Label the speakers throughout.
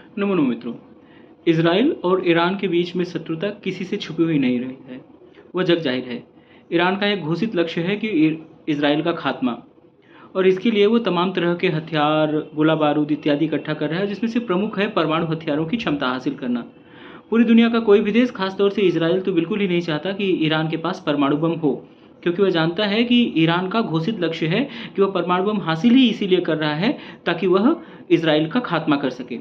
Speaker 1: नमो नमो मित्रों। इसराइल और ईरान के बीच में शत्रुता किसी से छुपी हुई नहीं रही है, वह जग जाहिर है। ईरान का एक घोषित लक्ष्य है कि इसराइल का खात्मा, और इसके लिए वो तमाम तरह के हथियार, गोला बारूद इत्यादि इकट्ठा कर रहा है, जिसमें से प्रमुख है परमाणु हथियारों की क्षमता हासिल करना। पूरी दुनिया का कोई भी देश, खासतौर से इसराइल, तो बिल्कुल ही नहीं चाहता कि ईरान के पास परमाणु बम हो, क्योंकि वह जानता है कि ईरान का घोषित लक्ष्य है कि वह परमाणु बम हासिल ही इसीलिए कर रहा है ताकि वह इसराइल का खात्मा कर सके।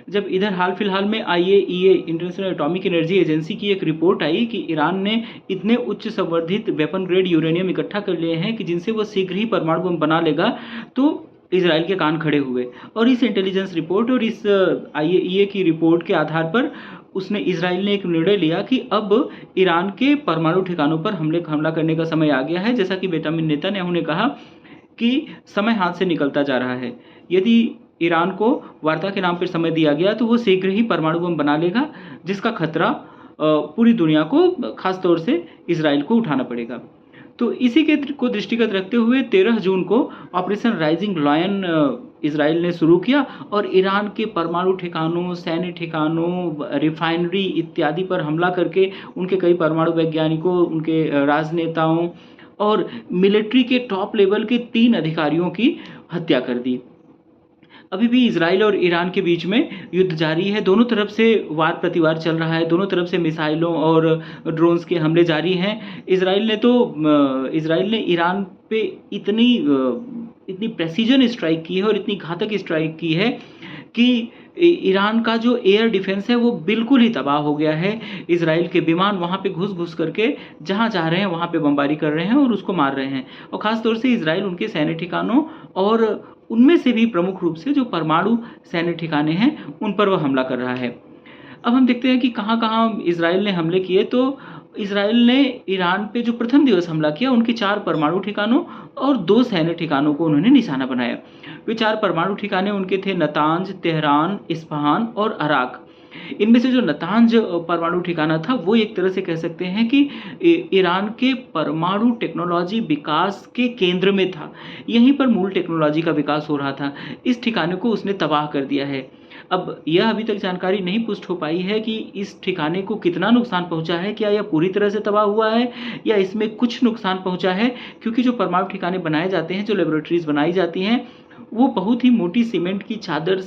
Speaker 1: जब इधर हाल फिलहाल में IAEA international atomic energy agency की एक रिपोर्ट आई कि ईरान ने इतने उच्च संवर्धित वेपन ग्रेड यूरेनियम इकट्ठा कर लिए हैं कि जिनसे वह शीघ्र ही परमाणु बम बना लेगा, तो इसराइल के कान खड़े हुए। और इस इंटेलिजेंस रिपोर्ट और इस IAEA की रिपोर्ट के आधार पर इसराइल ने एक निर्णय लिया कि अब ईरान के परमाणु ठिकानों पर हमला करने का समय आ गया है। जैसा कि बेंजामिन नेतन्याहू ने कहा कि समय हाथ से निकलता जा रहा है। यदि ईरान को वार्ता के नाम पर समय दिया गया तो वो शीघ्र ही परमाणु बम बना लेगा, जिसका खतरा पूरी दुनिया को, खास तौर से इसराइल को उठाना पड़ेगा। तो इसी को दृष्टिगत रखते हुए 13 जून को ऑपरेशन राइजिंग लायन इसराइल ने शुरू किया और ईरान के परमाणु ठिकानों, सैन्य ठिकानों, रिफाइनरी इत्यादि पर हमला करके उनके कई परमाणु वैज्ञानिकों, उनके राजनेताओं और मिलिट्री के टॉप लेवल के 3 अधिकारियों की हत्या कर दी। अभी भी इसराइल और ईरान के बीच में युद्ध जारी है। दोनों तरफ से वार प्रतिवार चल रहा है, दोनों तरफ से मिसाइलों और ड्रोन्स के हमले जारी हैं। इसराइल ने ईरान पे इतनी प्रेसिजन स्ट्राइक की है और इतनी घातक स्ट्राइक की है कि ईरान का जो एयर डिफेंस है वो बिल्कुल ही तबाह हो गया है। इसराइल के विमान वहाँ पे घुस करके जहाँ जा रहे हैं वहाँ पे बमबारी कर रहे हैं और उसको मार रहे हैं। और ख़ास तौर से इसराइल उनके सैन्य ठिकानों और उनमें से भी प्रमुख रूप से जो परमाणु सैन्य ठिकाने हैं उन पर वह हमला कर रहा है। अब हम देखते हैं कि कहाँ कहाँ इसराइल ने हमले किए। तो इसराइल ने ईरान पे जो प्रथम दिवस हमला किया, उनके 4 परमाणु ठिकानों और 2 सैन्य ठिकानों को उन्होंने निशाना बनाया। वे 4 परमाणु ठिकाने उनके थे नतांज, तेहरान, इस्फहान और अराक। इनमें से जो नतांज परमाणु ठिकाना था वो एक तरह से कह सकते हैं कि ईरान के परमाणु टेक्नोलॉजी विकास के केंद्र में था। यहीं पर मूल टेक्नोलॉजी का विकास हो रहा था। इस ठिकाने को उसने तबाह कर दिया है। अब यह अभी तक जानकारी नहीं पुष्ट हो पाई है कि इस ठिकाने को कितना नुकसान पहुंचा है, क्या यह पूरी तरह से तबाह हुआ है या इसमें कुछ नुकसान पहुंचा है, क्योंकि जो परमाणु ठिकाने बनाए जाते हैं, जो लेबोरेटरीज बनाई जाती हैं, वो बहुत ही मोटी सीमेंट की चादर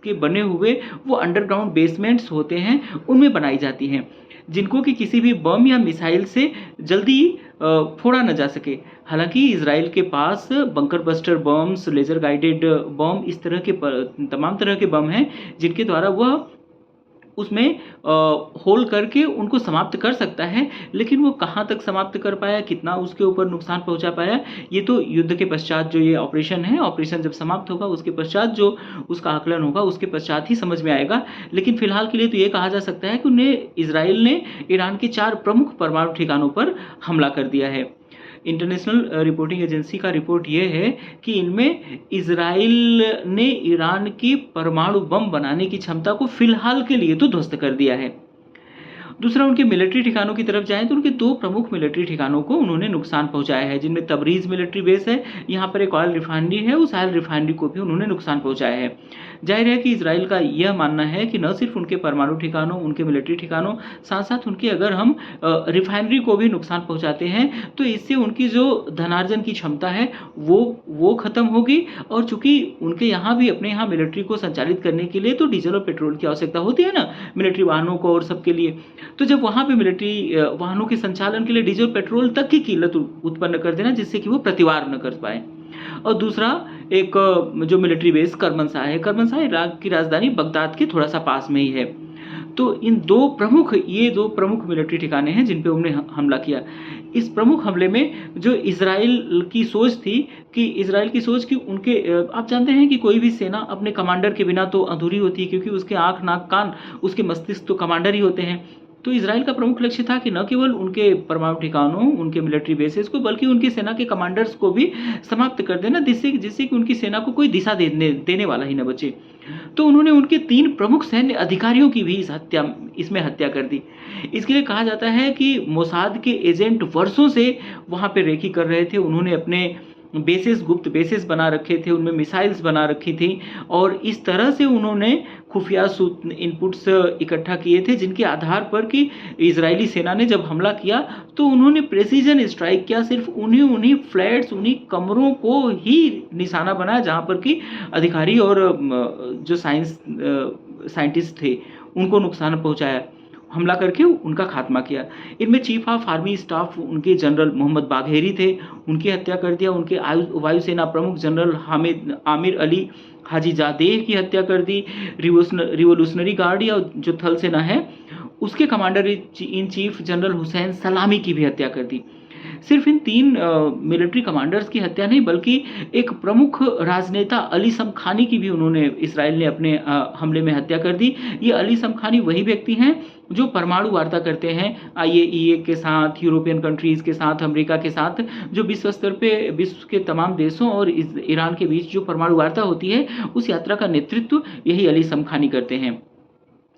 Speaker 1: के बने हुए वो अंडरग्राउंड बेसमेंट्स होते हैं, उनमें बनाई जाती हैं, जिनको कि किसी भी बम या मिसाइल से जल्दी फोड़ा न जा सके। हालांकि इसराइल के पास bunker buster bombs, laser guided bomb, इस तरह के तमाम तरह के बम हैं जिनके द्वारा वह उसमें होल करके उनको समाप्त कर सकता है। लेकिन वो कहाँ तक समाप्त कर पाया, कितना उसके ऊपर नुकसान पहुंचा पाया, ये तो युद्ध के पश्चात जो ये ऑपरेशन है, ऑपरेशन जब समाप्त होगा उसके पश्चात जो उसका आकलन होगा उसके पश्चात ही समझ में आएगा। लेकिन फिलहाल के लिए तो ये कहा जा सकता है कि इसराइल ने ईरान के 4 प्रमुख परमाणु ठिकानों पर हमला कर दिया है। इंटरनेशनल रिपोर्टिंग एजेंसी का रिपोर्ट ये है कि इनमें इसराइल ने ईरान की परमाणु बम बनाने की क्षमता को फिलहाल के लिए तो ध्वस्त कर दिया है। दूसरा, उनके मिलिट्री ठिकानों की तरफ जाएं तो उनके 2 प्रमुख मिलिट्री ठिकानों को उन्होंने नुकसान पहुंचाया है, जिनमें तबरीज मिलिट्री बेस है, यहाँ पर एक ऑयल रिफाइनरी है, उस ऑयल रिफाइनरी को भी उन्होंने नुकसान पहुंचाया है। जाहिर है कि इसराइल का यह मानना है कि न सिर्फ उनके परमाणु ठिकानों, उनके मिलिट्री ठिकानों, साथ साथ उनकी अगर हम रिफाइनरी को भी नुकसान पहुंचाते हैं तो इससे उनकी जो धनार्जन की क्षमता है वो खत्म होगी। और चूंकि उनके यहाँ भी अपने यहाँ मिलिट्री को संचालित करने के लिए तो डीजल और पेट्रोल की आवश्यकता होती है ना, मिलिट्री वाहनों को और सबके लिए। तो जब वहाँ पे मिलिट्री वाहनों के संचालन के लिए डीजल पेट्रोल तक की किल्लत उत्पन्न कर देना जिससे कि वो प्रतिवार न कर पाए। और दूसरा, एक जो मिलिट्री बेस करमनशाह है, करमनशाह इराक की राजधानी बगदाद के थोड़ा सा पास में ही है। तो ये दो प्रमुख मिलिट्री ठिकाने हैं जिन पे उन्होंने हमला किया। इस प्रमुख हमले में जो इसराइल की सोच कि उनके, आप जानते हैं कि कोई भी सेना अपने कमांडर के बिना तो अधूरी होती है, क्योंकि उसके आंख, नाक, कान, उसके मस्तिष्क तो कमांडर ही होते हैं। तो इसराइल का प्रमुख लक्ष्य था कि न केवल उनके परमाणु ठिकानों, उनके मिलिट्री बेसेस को, बल्कि उनकी सेना के कमांडर्स को भी समाप्त कर देना, जिससे कि उनकी सेना को कोई दिशा देने वाला ही न बचे। तो उन्होंने उनके 3 प्रमुख सैन्य अधिकारियों की भी इसमें हत्या कर दी। इसके लिए कहा जाता है कि मोसाद के एजेंट वर्षों से वहाँ पे रेकी कर रहे थे। उन्होंने अपने बेसेस, गुप्त बेसेस बना रखे थे, उनमें मिसाइल्स बना रखी थी और इस तरह से उन्होंने खुफिया इनपुट्स इकट्ठा किए थे, जिनके आधार पर कि इजरायली सेना ने जब हमला किया तो उन्होंने प्रेसिजन स्ट्राइक किया, सिर्फ उन्हीं फ्लैट्स, उन्हीं कमरों को ही निशाना बनाया जहाँ पर कि अधिकारी और जो साइंटिस्ट थे उनको नुकसान पहुँचाया, हमला करके उनका खात्मा किया। इनमें चीफ ऑफ आर्मी स्टाफ उनके जनरल मोहम्मद बाघेरी थे, उनकी हत्या कर दिया। उनके वायुसेना प्रमुख जनरल आमिर अली हाजी जादेह की हत्या कर दी। रिवोल्यूशनरी गार्ड या जो थल सेना है उसके commander in chief general Hussain सलामी की भी हत्या कर दी। सिर्फ इन 3 मिलिट्री कमांडर्स की हत्या नहीं, बल्कि एक प्रमुख राजनेता अली समखानी की भी उन्होंने, इसराइल ने अपने हमले में हत्या कर दी। ये अली समखानी वही व्यक्ति हैं जो परमाणु वार्ता करते हैं IAEA के साथ, यूरोपियन कंट्रीज़ के साथ, अमेरिका के साथ, जो विश्व स्तर पे विश्व के तमाम देशों और ईरान के बीच जो परमाणु वार्ता होती है उस यात्रा का नेतृत्व यही अली समखानी करते हैं।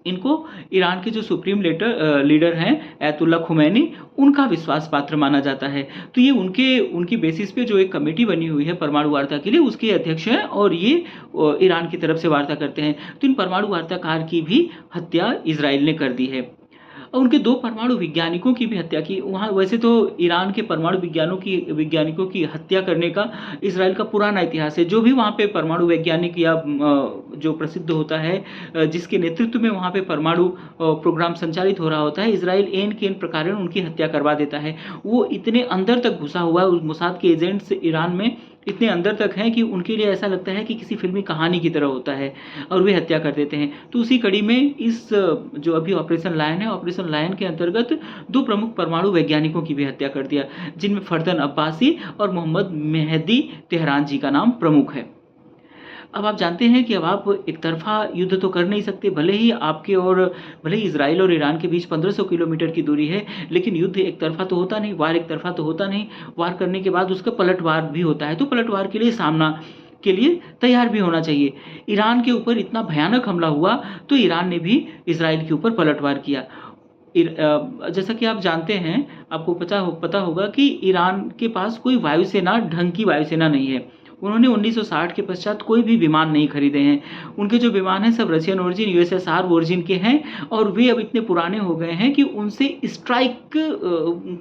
Speaker 1: इनको ईरान के जो सुप्रीम लीडर हैं अयतुल्ला खुमैनी, उनका विश्वास पात्र माना जाता है। तो ये उनकी बेसिस पे जो एक कमेटी बनी हुई है परमाणु वार्ता के लिए, उसके अध्यक्ष हैं और ये ईरान की तरफ से वार्ता करते हैं। तो इन परमाणु वार्ताकार की भी हत्या इजराइल ने कर दी है और उनके 2 परमाणु वैज्ञानिकों की भी हत्या की। वहाँ वैसे तो ईरान के परमाणु वैज्ञानिकों की हत्या करने का इजराइल का पुराना इतिहास है। जो भी वहाँ पे परमाणु वैज्ञानिक या जो प्रसिद्ध होता है, जिसके नेतृत्व में वहाँ पे परमाणु प्रोग्राम संचालित हो रहा होता है, इजराइल एन के एन प्रकार उनकी हत्या करवा देता है। वो इतने अंदर तक घुसा हुआ है, उस मोसाद के एजेंट्स ईरान में इतने अंदर तक हैं कि उनके लिए ऐसा लगता है कि किसी फिल्मी कहानी की तरह होता है और वे हत्या कर देते हैं। तो उसी कड़ी में इस जो अभी ऑपरेशन लायन है, ऑपरेशन लायन के अंतर्गत 2 प्रमुख परमाणु वैज्ञानिकों की भी हत्या कर दिया, जिनमें फरदन अब्बासी और मोहम्मद मेहदी तेहरान जी का नाम प्रमुख है। अब आप जानते हैं कि अब आप एक तरफा युद्ध तो कर नहीं सकते, भले ही इजराइल और ईरान के बीच 1500 किलोमीटर की दूरी है, लेकिन युद्ध एक तरफा तो होता नहीं, वार एक तरफा तो होता नहीं। वार करने के बाद उसका पलटवार भी होता है, तो पलटवार के लिए सामना के लिए तैयार भी होना चाहिए। ईरान के ऊपर इतना भयानक हमला हुआ तो ईरान ने भी इजराइल के ऊपर पलटवार किया। जैसा कि आप जानते हैं, आपको पता होगा कि ईरान के पास कोई वायुसेना, ढंग की वायुसेना नहीं है। उन्होंने 1960 के पश्चात कोई भी विमान नहीं खरीदे हैं। उनके जो विमान हैं सब रशियन ओरिजिन, USSR ओरिजिन के हैं और वे अब इतने पुराने हो गए हैं कि उनसे स्ट्राइक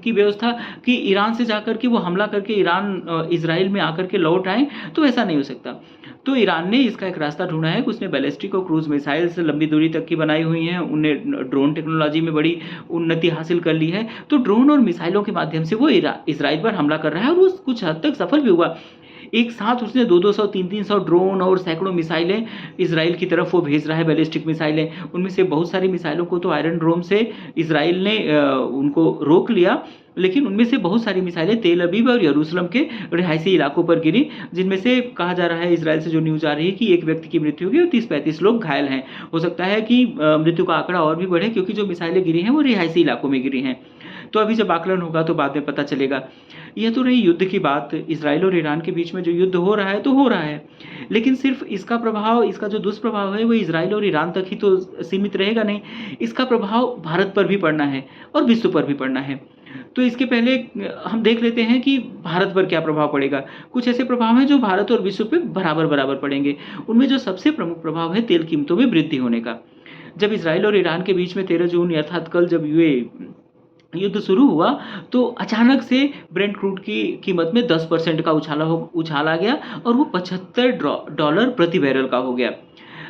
Speaker 1: की व्यवस्था कि ईरान से जाकर के वो हमला करके इजराइल में आकर के लौट आए, तो ऐसा नहीं हो सकता। तो ईरान ने इसका एक रास्ता ढूंढा है कि उसने बैलिस्टिक और क्रूज मिसाइल्स लंबी दूरी तक की बनाई हुई हैं, उनने ड्रोन टेक्नोलॉजी में बड़ी उन्नति हासिल कर ली है। तो ड्रोन और मिसाइलों के माध्यम से वो इजराइल पर हमला कर रहा है और वो कुछ हद तक सफल भी हुआ। एक साथ उसने 200-200, 300-300 ड्रोन और सैकड़ों मिसाइलें इजराइल की तरफ वो भेज रहा है, बैलिस्टिक मिसाइलें। उनमें से बहुत सारी मिसाइलों को तो आयरन डोम से इजराइल ने उनको रोक लिया, लेकिन उनमें से बहुत सारी मिसाइलें तेल अवीव और यरूशलेम के रिहायशी इलाकों पर गिरी, जिनमें से कहा जा रहा है, इजराइल से जो न्यूज़ आ रही है कि एक व्यक्ति की मृत्यु हुई और 30-35 लोग घायल हैं। हो सकता है कि मृत्यु का आंकड़ा और भी बढ़े, क्योंकि जो मिसाइलें गिरी हैं वो रिहायशी इलाकों में गिरी हैं। तो अभी जब आकलन होगा तो बाद में पता चलेगा। यह तो रही युद्ध की बात। इजराइल और ईरान के बीच में जो युद्ध हो रहा है तो हो रहा है, लेकिन सिर्फ इसका प्रभाव, इसका जो दुष्प्रभाव है वो इजराइल और ईरान तक ही तो सीमित रहेगा नहीं, इसका प्रभाव भारत पर भी पड़ना है और विश्व पर भी पड़ना है। तो इसके पहले हम देख लेते हैं कि भारत पर क्या प्रभाव पड़ेगा। कुछ ऐसे प्रभाव हैं जो भारत और विश्व पे बराबर पड़ेंगे। उनमें जो सबसे प्रमुख प्रभाव है तेल कीमतों में वृद्धि होने का। जब इजराइल और ईरान के बीच में 13 जून अर्थात कल जब युद्ध शुरू हुआ तो अचानक से ब्रेंट क्रूड की कीमत में 10% का उछाल आ गया और वो $75 प्रति बैरल का हो गया।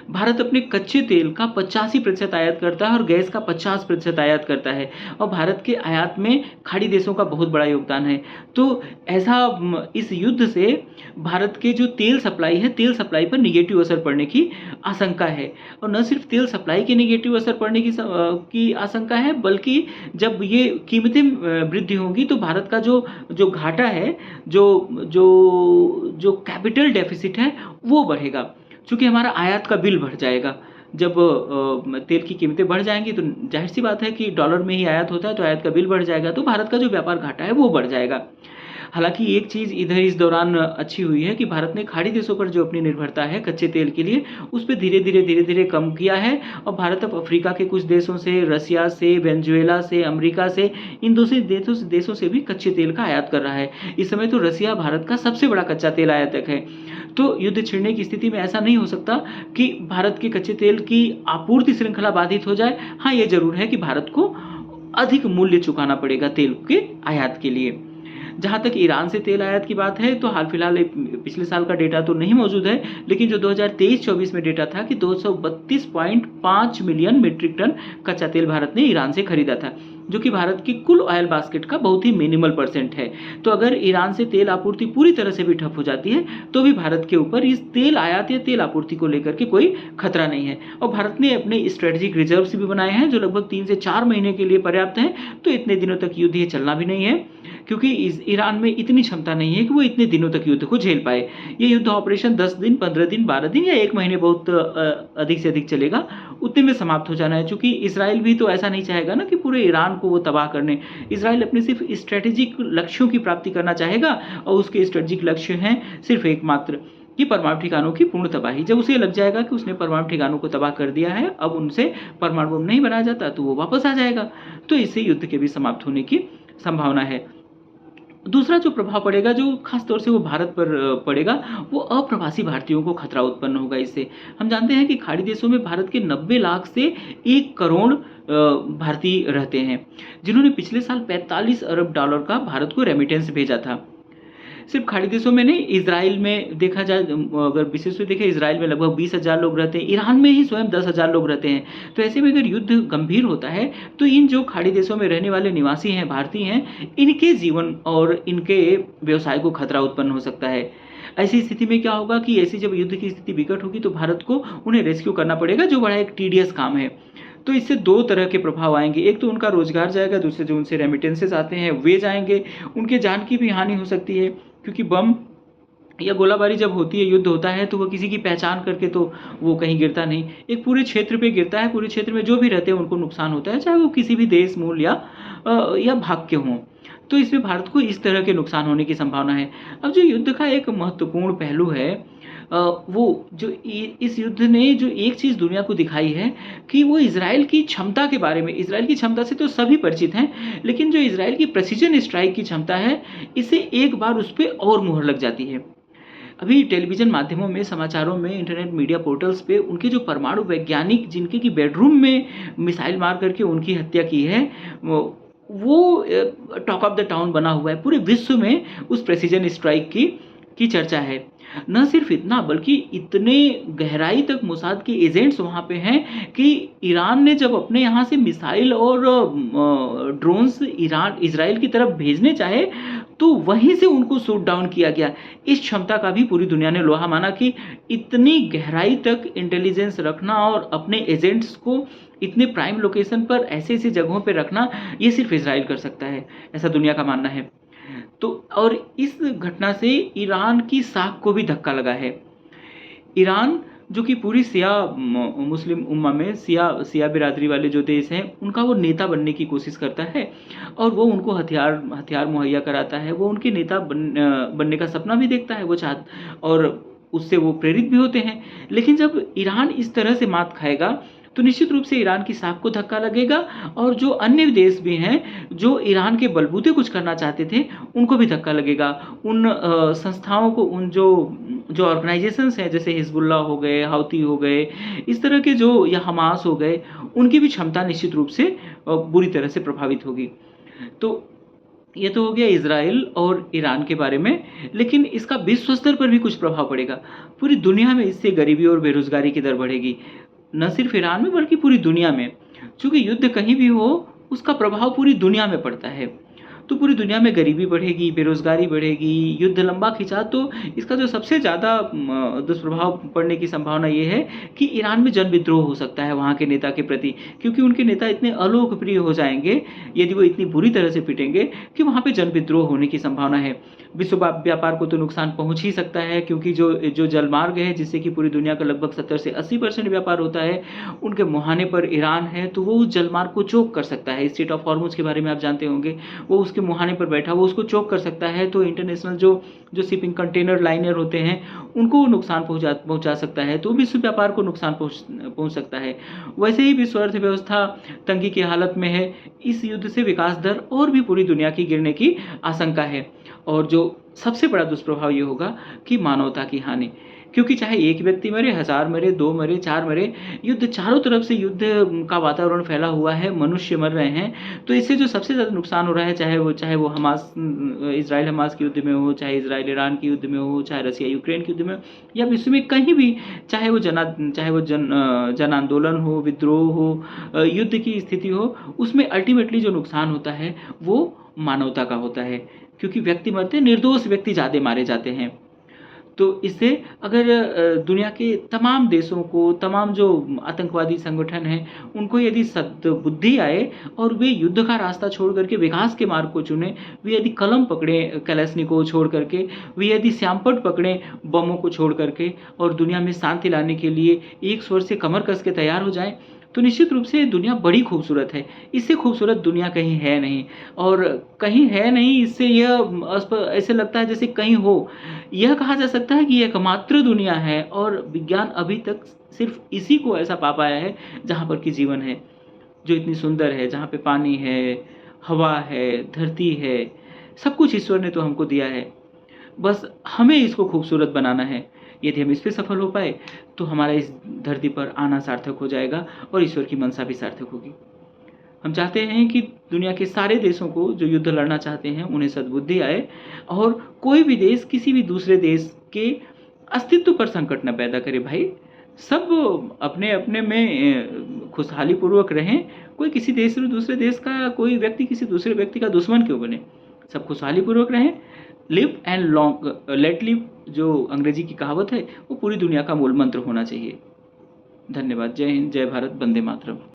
Speaker 1: भारत अपने कच्चे तेल का 85% आयात करता है और गैस का 50% आयात करता है और भारत के आयात में खाड़ी देशों का बहुत बड़ा योगदान है। तो ऐसा इस युद्ध से भारत के जो तेल सप्लाई है, तेल सप्लाई पर निगेटिव असर पड़ने की आशंका है। और न सिर्फ तेल सप्लाई के निगेटिव असर पड़ने की आशंका है, बल्कि जब ये कीमतें वृद्धि होंगी तो भारत का जो घाटा है, जो कैपिटल डेफिसिट है वो बढ़ेगा, चूँकि हमारा आयात का बिल बढ़ जाएगा। जब तेल की कीमतें बढ़ जाएंगी तो जाहिर सी बात है कि डॉलर में ही आयात होता है, तो आयात का बिल बढ़ जाएगा, तो भारत का जो व्यापार घाटा है वो बढ़ जाएगा। हालाँकि एक चीज़ इधर इस दौरान अच्छी हुई है कि भारत ने खाड़ी देशों पर जो अपनी निर्भरता है कच्चे तेल के लिए, उस पे धीरे-धीरे कम किया है और भारत अब अफ्रीका के कुछ देशों से, रसिया से, वेनेजुएला से, अमेरिका से, इन दूसरे देशों से भी कच्चे तेल का आयात कर रहा है। इस समय तो रसिया भारत का सबसे बड़ा कच्चा तेल आयातक है। तो युद्ध छिड़ने की स्थिति में ऐसा नहीं हो सकता कि भारत के कच्चे तेल की आपूर्ति श्रृंखला बाधित हो जाए। हाँ, ये ज़रूर है कि भारत को अधिक मूल्य चुकाना पड़ेगा तेल के आयात के लिए। जहाँ तक ईरान से तेल आयात की बात है, तो हाल फिलहाल पिछले साल का डेटा तो नहीं मौजूद है, लेकिन जो 2023-24 में डेटा था कि 232.5 मिलियन मीट्रिक टन कच्चा तेल भारत ने ईरान से खरीदा था, जो कि भारत की कुल ऑयल बास्केट का बहुत ही मिनिमल परसेंट है। तो अगर ईरान से तेल आपूर्ति पूरी तरह से भी ठप हो जाती है, तो भी भारत के ऊपर इस तेल आयात या तेल आपूर्ति को लेकर के कोई खतरा नहीं है। और भारत ने अपने स्ट्रेटेजिक रिजर्व्स भी बनाए हैं, जो लगभग 3 से 4 महीने के लिए पर्याप्त हैं। तो इतने दिनों तक युद्ध ये चलना भी नहीं है, क्योंकि ईरान में इतनी क्षमता नहीं है कि वो इतने दिनों तक युद्ध को झेल पाए। ये युद्ध ऑपरेशन 10 दिन, 15 दिन, 12 दिन या 1 महीने बहुत अधिक से अधिक चलेगा, उतने में समाप्त हो जाना है। चूँकि इसराइल भी तो ऐसा नहीं चाहेगा ना कि पूरे ईरान को वो तबाह करने। इसराइल अपने सिर्फ स्ट्रेटेजिक लक्ष्यों की प्राप्ति करना चाहेगा, और उसके स्ट्रेटेजिक लक्ष्य हैं सिर्फ एकमात्र कि परमाणु ठिकानों की पूर्ण तबाही। जब उसे लग जाएगा कि उसने परमाणु ठिकानों को तबाह कर दिया है, अब उनसे परमाणु बम नहीं बनाया जाता, तो वो वापस आ जाएगा। तो इससे युद्ध के भी समाप्त होने की संभावना है। दूसरा जो प्रभाव पड़ेगा, जो खास तौर से वो भारत पर पड़ेगा, वो अप्रवासी भारतीयों को खतरा उत्पन्न होगा इससे। हम जानते हैं कि खाड़ी देशों में भारत के 90 लाख से 1 करोड़ भारतीय रहते हैं, जिन्होंने पिछले साल $45 अरब का भारत को रेमिटेंस भेजा था। सिर्फ खाड़ी देशों में नहीं, इजराइल में देखा जाए, अगर विशेष रूप से देखें, इजराइल में लगभग 20,000 लोग रहते हैं, ईरान में ही स्वयं 10,000 लोग रहते हैं। तो ऐसे में अगर युद्ध गंभीर होता है, तो इन जो खाड़ी देशों में रहने वाले निवासी हैं, भारतीय हैं, इनके जीवन और इनके व्यवसाय को खतरा उत्पन्न हो सकता है। ऐसी स्थिति में क्या होगा कि ऐसी जब युद्ध की स्थिति विकट होगी, तो भारत को उन्हें रेस्क्यू करना पड़ेगा, जो बड़ा एक टीडियस काम है। तो इससे 2 तरह के प्रभाव आएंगे। एक तो उनका रोजगार जाएगा, दूसरे जो उनसे रेमिटेंसेस आते हैं वे जाएंगे, उनके जान की भी हानि हो सकती है, क्योंकि बम या गोलाबारी जब होती है, युद्ध होता है, तो वो किसी की पहचान करके तो वो कहीं गिरता नहीं, एक पूरे क्षेत्र पे गिरता है। पूरे क्षेत्र में जो भी रहते हैं उनको नुकसान होता है, चाहे वो किसी भी देश मूल या भाग के हों। तो इसमें भारत को इस तरह के नुकसान होने की संभावना है। अब जो युद्ध का एक महत्वपूर्ण पहलू है, वो जो इस युद्ध ने जो एक चीज़ दुनिया को दिखाई है कि वो इजराइल की क्षमता के बारे में, इजराइल की क्षमता से तो सभी परिचित हैं, लेकिन जो इजराइल की प्रेसिजन स्ट्राइक की क्षमता है, इससे एक बार उस पर और मुहर लग जाती है। अभी टेलीविज़न माध्यमों में, समाचारों में, इंटरनेट मीडिया पोर्टल्स पे उनके जो परमाणु वैज्ञानिक, जिनके की बेडरूम में मिसाइल मार करके उनकी हत्या की है, वो टॉक ऑफ द टाउन बना हुआ है। पूरे विश्व में उस प्रेसिजन स्ट्राइक की चर्चा है। न सिर्फ इतना, बल्कि इतने गहराई तक मोसाद के एजेंट्स वहाँ पे हैं कि ईरान ने जब अपने यहाँ से मिसाइल और ड्रोन्स इजराइल की तरफ भेजने चाहे, तो वहीं से उनको शूट डाउन किया गया। इस क्षमता का भी पूरी दुनिया ने लोहा माना कि इतनी गहराई तक इंटेलिजेंस रखना और अपने एजेंट्स को इतने प्राइम लोकेशन पर, ऐसे ऐसी जगहों पर रखना, ये सिर्फ इजराइल कर सकता है, ऐसा दुनिया का मानना है। तो और इस घटना से ईरान की साख को भी धक्का लगा है। ईरान, जो कि पूरी शिया मुस्लिम उम्मा में शिया बिरादरी वाले जो देश हैं, उनका वो नेता बनने की कोशिश करता है, और वो उनको हथियार मुहैया कराता है। वो उनके नेता बनने का सपना भी देखता है, वो और उससे वो प्रेरित भी होते हैं। लेकिन जब ईरान इस तरह से मात खाएगा, तो निश्चित रूप से ईरान की साख को धक्का लगेगा, और जो अन्य देश भी हैं जो ईरान के बलबूते कुछ करना चाहते थे, उनको भी धक्का लगेगा। उन संस्थाओं को, उन जो ऑर्गेनाइजेशंस हैं, जैसे हिजबुल्ला हो गए, हाउती हो गए, इस तरह के जो, या हमास हो गए, उनकी भी क्षमता निश्चित रूप से बुरी तरह से प्रभावित होगी। तो ये तो हो गया इजराइल और ईरान के बारे में, लेकिन इसका विश्व स्तर पर भी कुछ प्रभाव पड़ेगा। पूरी दुनिया में इससे गरीबी और बेरोजगारी की दर बढ़ेगी, न सिर्फ ईरान में बल्कि पूरी दुनिया में। क्योंकि युद्ध कहीं भी हो, उसका प्रभाव पूरी दुनिया में पड़ता है। तो पूरी दुनिया में गरीबी बढ़ेगी, बेरोजगारी बढ़ेगी, युद्ध लंबा खिंचा, तो इसका जो सबसे ज़्यादा दुष्प्रभाव पड़ने की संभावना ये है कि ईरान में जन विद्रोह हो सकता है वहाँ के नेता के प्रति, क्योंकि उनके नेता इतने अलोकप्रिय हो जाएंगे यदि वो इतनी बुरी तरह से पिटेंगे कि वहाँ पे जन विद्रोह होने की संभावना है। विश्व व्यापार को तो नुकसान पहुँच ही सकता है, क्योंकि जो जलमार्ग है, जिससे कि पूरी दुनिया का लगभग 70 से 80% व्यापार होता है, उनके मुहाने पर ईरान है, तो वो उस जलमार्ग को चोक कर सकता है। स्ट्रेट ऑफ हॉर्मुज के बारे में आप जानते होंगे, वो उसके उसके मुहाने पर बैठा वो उसको चोक कर सकता है, तो इंटरनेशनल जो शिपिंग कंटेनर लाइनर होते हैं उनको नुकसान पहुंचा सकता है, तो विश्व व्यापार को नुकसान पहुंच सकता है। वैसे ही विश्व अर्थव्यवस्था तंगी की हालत में है। इस युद्ध से विकास दर और भी पूरी दुनिया की गिरने की आशंका है, और जो सबसे बड़ा दुष्प्रभाव ये होगा कि मानवता की हानि, क्योंकि चाहे एक व्यक्ति मरे, 1000 मरे, 2 मरे, 4 मरे, युद्ध चारों तरफ से युद्ध का वातावरण फैला हुआ है, मनुष्य मर रहे हैं। तो इससे जो सबसे ज़्यादा नुकसान हो रहा है, चाहे वो हमास इज़राइल हमास के युद्ध में हो, चाहे इज़राइल ईरान के युद्ध में हो, चाहे रसिया यूक्रेन के युद्ध में, या विश्व में कहीं भी, चाहे वो जन आंदोलन हो, विद्रोह हो, युद्ध की स्थिति हो, उसमें अल्टीमेटली जो नुकसान होता है वो मानवता का होता है, क्योंकि व्यक्ति मरते हैं, निर्दोष व्यक्ति ज़्यादा मारे जाते हैं। तो इससे अगर दुनिया के तमाम देशों को, तमाम जो आतंकवादी संगठन हैं, उनको यदि सद्बुद्धि आए और वे युद्ध का रास्ता छोड़ करके विकास के मार्ग को चुनें, वे यदि कलम पकड़ें कलैश्निकोव छोड़ करके, वे यदि श्यामपट्ट पकड़ें बमों को छोड़ करके, और दुनिया में शांति लाने के लिए एक स्वर से कमर कस के तैयार हो जाएं, तो निश्चित रूप से दुनिया बड़ी खूबसूरत है। इससे खूबसूरत दुनिया कहीं है नहीं, और कहीं है नहीं, इससे यह ऐसे लगता है जैसे कहीं हो। यह कहा जा सकता है कि यह एकमात्र दुनिया है, और विज्ञान अभी तक सिर्फ इसी को ऐसा पा पाया है जहाँ पर कि जीवन है, जो इतनी सुंदर है, जहाँ पे पानी है, हवा है, धरती है, सब कुछ ईश्वर ने तो हमको दिया है। बस हमें इसको खूबसूरत बनाना है। यदि हम इस पे सफल हो पाए तो हमारा इस धरती पर आना सार्थक हो जाएगा, और ईश्वर की मनसा भी सार्थक होगी। हम चाहते हैं कि दुनिया के सारे देशों को जो युद्ध लड़ना चाहते हैं उन्हें सद्बुद्धि आए, और कोई भी देश किसी भी दूसरे देश के अस्तित्व पर संकट न पैदा करे। भाई, सब अपने अपने में खुशहाली पूर्वक रहें। कोई किसी देश से दूसरे देश का, कोई व्यक्ति किसी दूसरे व्यक्ति का दुश्मन क्यों बने? सब खुशहाली पूर्वक रहें। Live and long let live, जो अंग्रेजी की कहावत है, वो पूरी दुनिया का मूल मंत्र होना चाहिए। धन्यवाद। जय हिंद, जय भारत, वंदे मातरम।